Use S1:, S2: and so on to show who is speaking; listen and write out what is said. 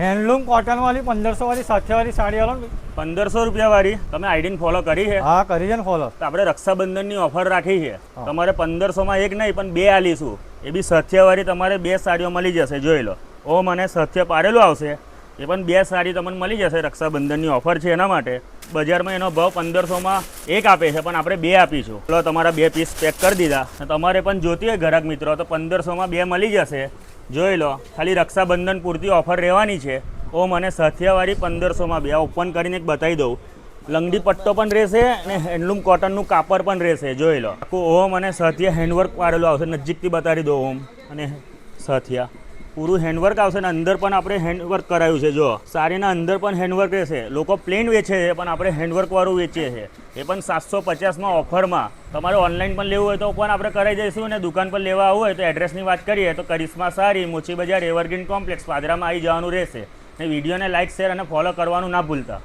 S1: Handloom cotton વાળી 1500 વાળી 700 વાળી સાડી વાળો
S2: 1500 રૂપિયા વાળી તમે આઈડીને ફોલો કરી છે?
S1: હા કરી છે ને ફોલો.
S2: તો આપણે રક્ષાબંધનની ઓફર રાખી છે. તમારે 1500માં એક નહીં પણ બે આલીશું. એ બી સથિયાવાળી તમારે બે સાડીઓ મળી જશે. જોઈ લો. ઓ મને સથિયા પારેલું આવશે. એ પણ બે સાડી તમને મળી જશે. રક્ષાબંધનની ઓફર છે એના માટે. બજારમાં એનો ભાવ 1500માં એક આપે છે, પણ આપણે બે આપીશું. ચલો તમારા બે પીસ પેક કરી દીધા. તમારે પણ જોતી હોય ગ્રાહક મિત્રો તો 1500માં બે મળી જશે. જોઈ લો, ખાલી રક્ષાબંધન પૂરતી ઓફર રહેવાની છે. ઓ મને સથિયાવાળી 1500માં બે ઓપન કરીને એક બતાવી દઉં. લંગડી પટ્ટો પણ રહેશે અને હેન્ડલૂમ કોટનનું કાપડ પણ રહેશે. જોઈ લો. ઓ મને સથિયા હેન્ડવર્ક પાડેલું આવશે. નજીકથી બતાવી દો ઓમ. અને સથિયા પૂરું હેન્ડવર્ક આવશે ને અંદર પણ આપણે હેન્ડવર્ક કરાવ્યું છે. જો સાડીના અંદર પણ હેન્ડવર્ક રહેશે. લોકો પ્લેન વેચે છે પણ આપણે હેન્ડવર્કવાળું વેચીએ છીએ. એ પણ 750માં ઓફરમાં. તમારે ઓનલાઈન પણ લેવું હોય તો પણ આપણે કરાવી દઈશું. અને દુકાન પર લેવા આવવું હોય તો એડ્રેસની વાત કરીએ તો કરિશ્મા સાડી, મોચી બજાર, એવરગ્રીન કોમ્પ્લેક્સ, પાદરામાં આવી જવાનું રહેશે. અને વિડીયોને લાઇક, શેર અને ફોલો કરવાનું ના ભૂલતા.